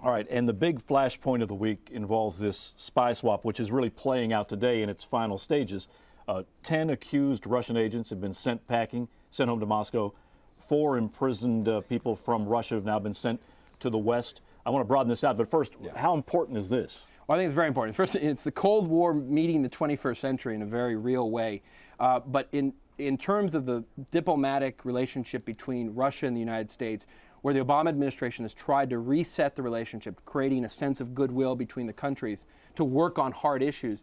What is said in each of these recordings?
All right, and the big flashpoint of the week involves this spy swap, which is really playing out today in its final stages. 10 accused Russian agents have been sent home to Moscow. 4 imprisoned people from Russia have now been sent to the West. I want to broaden this out, but first, how important is this? Well, I think it's very important. First, it's the Cold War meeting the 21st century in a very real way. But in terms of the diplomatic relationship between Russia and the United States, where the Obama administration has tried to reset the relationship, creating a sense of goodwill between the countries to work on hard issues,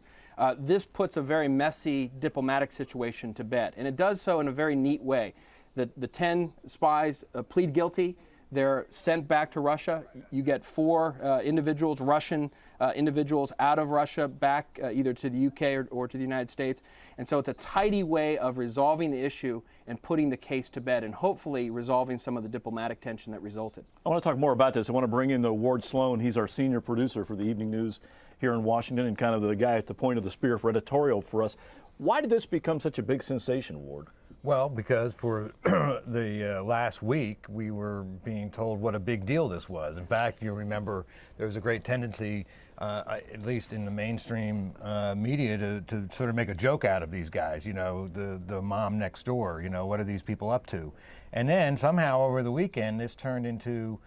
this puts a very messy diplomatic situation to bed. And it does so in a very neat way. The 10 spies plead guilty. They're sent back to Russia. You get 4 individuals, Russian individuals out of Russia back either to the UK or to the United States. And so it's a tidy way of resolving the issue and putting the case to bed and hopefully resolving some of the diplomatic tension that resulted. I want to talk more about this. I want to bring in the Ward Sloane. He's our senior producer for the Evening News here in Washington and kind of the guy at the point of the spear for editorial for us. Why did this become such a big sensation, Ward? Well, because for the last week, we were being told what a big deal this was. In fact, you remember there was a great tendency, at least in the mainstream media, to sort of make a joke out of these guys, you know, the mom next door, you know, what are these people up to? And then somehow over the weekend, this turned into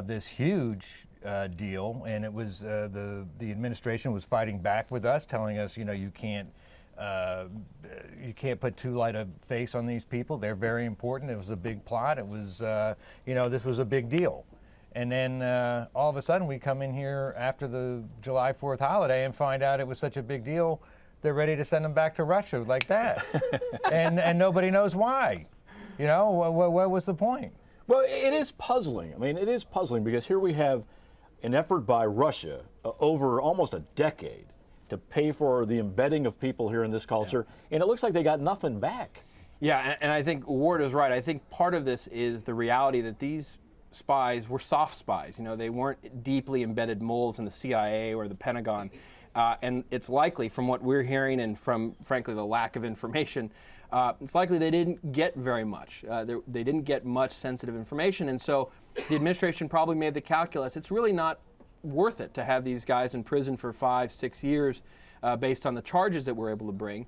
this huge deal, and it was the administration was fighting back with us, telling us, you know, you can't put too light a face on these people. They're very important. It was a big plot. It was, you know, this was a big deal. And then all of a sudden we come in here after the July 4th holiday and find out it was such a big deal, they're ready to send them back to Russia like that. and nobody knows why. You know, what was the point? Well, it is puzzling. I mean, it is puzzling because here we have an effort by Russia over almost a decade to pay for the embedding of people here in this culture, and it looks like they got nothing back. Yeah, and I think Ward is right. I think part of this is the reality that these spies were soft spies. You know, they weren't deeply embedded moles in the CIA or the Pentagon. And it's likely, from what we're hearing and from, frankly, the lack of information, it's likely they didn't get very much. They didn't get much sensitive information. And so the administration probably made the calculus. It's really not worth it to have these guys in prison for 5-6 years based on the charges that we're able to bring.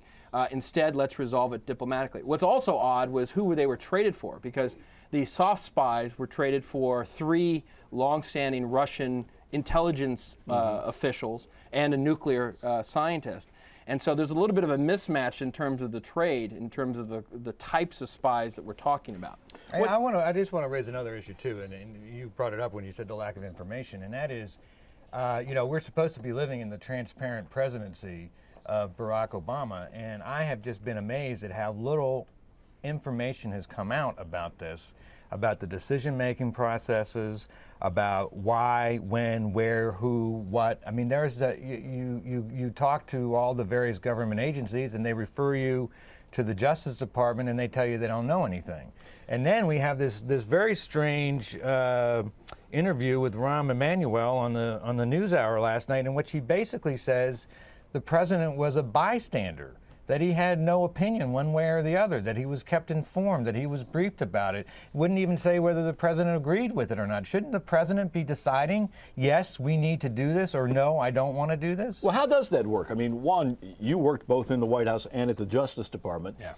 Instead, let's resolve it diplomatically. What's also odd was who they were traded for, because these soft spies were traded for 3 longstanding Russian intelligence officials and a nuclear scientist. And so there's a little bit of a mismatch in terms of the trade, in terms of the types of spies that we're talking about. I just want to raise another issue too, and you brought it up when you said the lack of information, and that is, you know, we're supposed to be living in the transparent presidency of Barack Obama, and I have just been amazed at how little information has come out about this, about the decision-making processes, about why, when, where, who, what. I mean, there's you talk to all the various government agencies, and they refer you to the Justice Department, and they tell you they don't know anything. And then we have this very strange interview with Rahm Emanuel on the NewsHour last night, in which he basically says the president was a bystander, that he had no opinion one way or the other, that he was kept informed, that he was briefed about it. Wouldn't even say whether the president agreed with it or not. Shouldn't the president be deciding, yes, we need to do this, or no, I don't want to do this? Well, how does that work? I mean, Juan, you worked both in the White House and at the Justice Department. Yeah.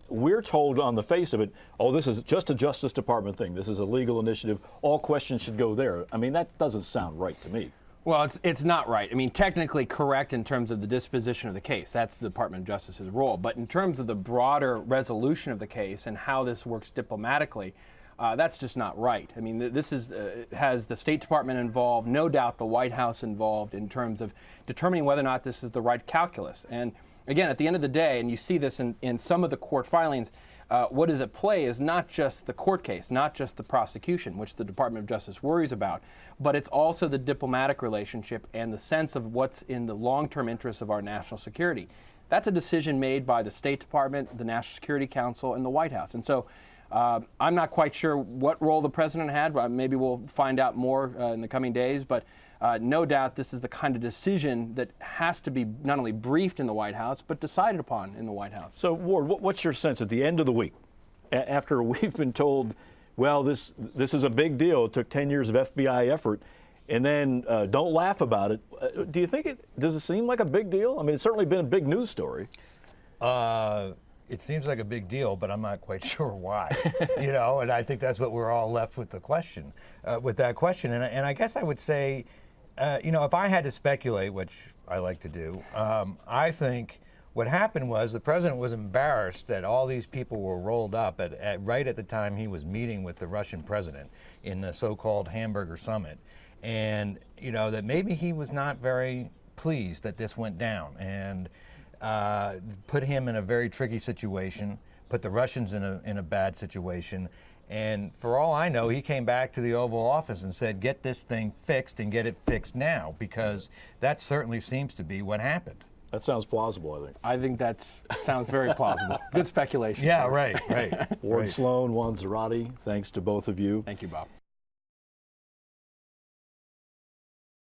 We're told on the face of it, oh, this is just a Justice Department thing. This is a legal initiative. All questions should go there. I mean, that doesn't sound right to me. Well, it's not right. I mean, technically correct in terms of the disposition of the case. That's the Department of Justice's role. But in terms of the broader resolution of the case and how this works diplomatically, that's just not right. I mean, this has the State Department involved, no doubt the White House involved in terms of determining whether or not this is the right calculus. And again, at the end of the day, and you see this in some of the court filings, what is at play is not just the court case, not just the prosecution, which the Department of Justice worries about, but it's also the diplomatic relationship and the sense of what's in the long-term interests of our national security. That's a decision made by the State Department, the National Security Council, and the White House. And so I'm not quite sure what role the president had. Maybe we'll find out more in the coming days, but no doubt this is the kind of decision that has to be not only briefed in the White House, but decided upon in the White House. So, Ward, what's your sense at the end of the week, after we've been told, well, this is a big deal, it took 10 years of FBI effort, and then don't laugh about it. Do you think does it seem like a big deal? I mean, it's certainly been a big news story. It seems like a big deal, but I'm not quite sure why. You know, and I think that's what we're all left with the question, with that question. And I guess I would say, you know, if I had to speculate, which I like to do, I think what happened was the president was embarrassed that all these people were rolled up right at the time he was meeting with the Russian president in the so-called Hamburger Summit. And, you know, that maybe he was not very pleased that this went down and put him in a very tricky situation, put the Russians in a bad situation. And for all I know, he came back to the Oval Office and said, get this thing fixed and get it fixed now, because that certainly seems to be what happened. That sounds plausible, I think. I think that sounds very plausible. Good speculation. Yeah, Tom. right. Ward Right. Sloane, Juan Zarate, thanks to both of you. Thank you, Bob.